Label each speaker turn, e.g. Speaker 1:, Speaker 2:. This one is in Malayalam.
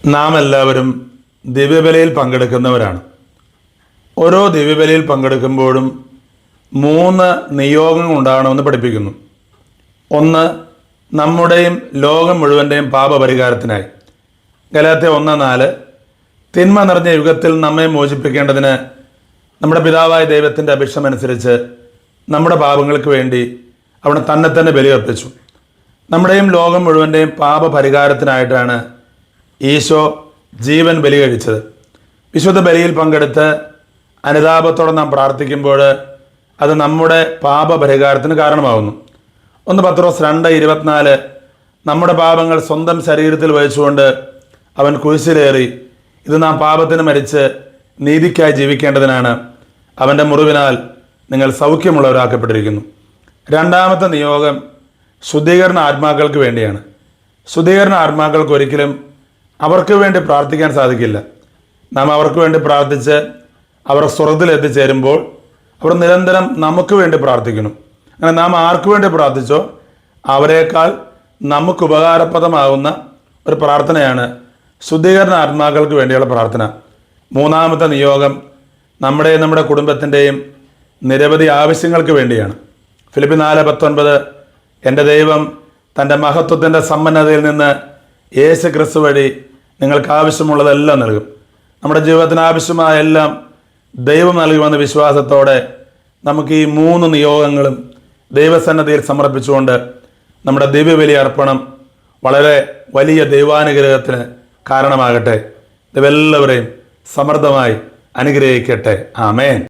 Speaker 1: നാം എല്ലാവരും ദിവ്യബലിയിൽ പങ്കെടുക്കുന്നവരാണ്. ഓരോ ദിവ്യബലിയിൽ പങ്കെടുക്കുമ്പോഴും 3 നിയോഗങ്ങൾ ഉണ്ടാകണമെന്ന് പഠിപ്പിക്കുന്നു. ഒന്ന്, നമ്മുടെയും ലോകം മുഴുവൻ്റെയും പാപപരിഹാരത്തിനായി. ഗലാത്യ 1:4. തിന്മ നിറഞ്ഞ യുഗത്തിൽ നമ്മെ മോചിപ്പിക്കേണ്ടതിന് നമ്മുടെ പിതാവായ ദൈവത്തിൻ്റെ അഭിഷ്ടമനുസരിച്ച് നമ്മുടെ പാപങ്ങൾക്ക് വേണ്ടി അവിടെ തന്നെ ബലിയർപ്പിച്ചു. നമ്മുടെയും ലോകം മുഴുവൻ്റെയും പാപപരിഹാരത്തിനായിട്ടാണ് ഈശോ ജീവൻ ബലി കഴിച്ചത്. വിശുദ്ധ ബലിയിൽ പങ്കെടുത്ത് അനുതാപത്തോടെ നാം പ്രാർത്ഥിക്കുമ്പോൾ അത് നമ്മുടെ പാപപരിഹാരത്തിന് കാരണമാകുന്നു. 1 പത്രോസ് 2:24. നമ്മുടെ പാപങ്ങൾ സ്വന്തം ശരീരത്തിൽ വഹിച്ചുകൊണ്ട് അവൻ കുരിശിലേറി, ഇത് നാം പാപത്തിന് മരിച്ച് നീതിക്കായി ജീവിക്കേണ്ടതിനാണ്. അവൻ്റെ മുറിവിനാൽ നിങ്ങൾ സൗഖ്യമുള്ളവരാക്കപ്പെട്ടിരിക്കുന്നു. രണ്ടാമത്തെ നിയോഗം ശുദ്ധീകരണ ആത്മാക്കൾക്ക് വേണ്ടിയാണ്. ശുദ്ധീകരണ ആത്മാക്കൾക്ക് ഒരിക്കലും അവർക്ക് വേണ്ടി പ്രാർത്ഥിക്കാൻ സാധിക്കില്ല. നാം അവർക്ക് വേണ്ടി പ്രാർത്ഥിച്ച് അവർ സ്വർഗ്ഗത്തിൽ എത്തിച്ചേരുമ്പോൾ അവർ നിരന്തരം നമുക്ക് വേണ്ടി പ്രാർത്ഥിക്കണം. അങ്ങനെ നാം ആർക്ക് വേണ്ടി പ്രാർത്ഥിച്ചോ അവരെക്കാൾ നമുക്ക് ഉപകാരപ്രദമാകുന്ന ഒരു പ്രാർത്ഥനയാണ് ശുദ്ധീകരണ ആത്മാക്കൾക്ക് വേണ്ടിയുള്ള പ്രാർത്ഥന. മൂന്നാമത്തെ നിയോഗം നമ്മുടെ കുടുംബത്തിൻ്റെയും നിരവധി ആവശ്യങ്ങൾക്ക് വേണ്ടിയാണ്. ഫിലിപ്പി 4:19. എൻ്റെ ദൈവം തൻ്റെ മഹത്വത്തിൻ്റെ സമ്പന്നതയിൽ നിന്ന് യേശു ക്രിസ്തു വഴി നിങ്ങൾക്ക് ആവശ്യമുള്ളതെല്ലാം നൽകും. നമ്മുടെ ജീവിതത്തിന് ആവശ്യമായ എല്ലാം ദൈവം നൽകുമെന്ന വിശ്വാസത്തോടെ നമുക്ക് ഈ 3 നിയോഗങ്ങളും ദൈവസന്നദ്ധിയിൽ സമർപ്പിച്ചുകൊണ്ട് നമ്മുടെ ദിവ്യബലി അർപ്പണം വളരെ വലിയ ദൈവാനുഗ്രഹത്തിന് കാരണമാകട്ടെ. ഇതെല്ലാവരെയും സമൃദ്ധമായി അനുഗ്രഹിക്കട്ടെ. ആമേൻ.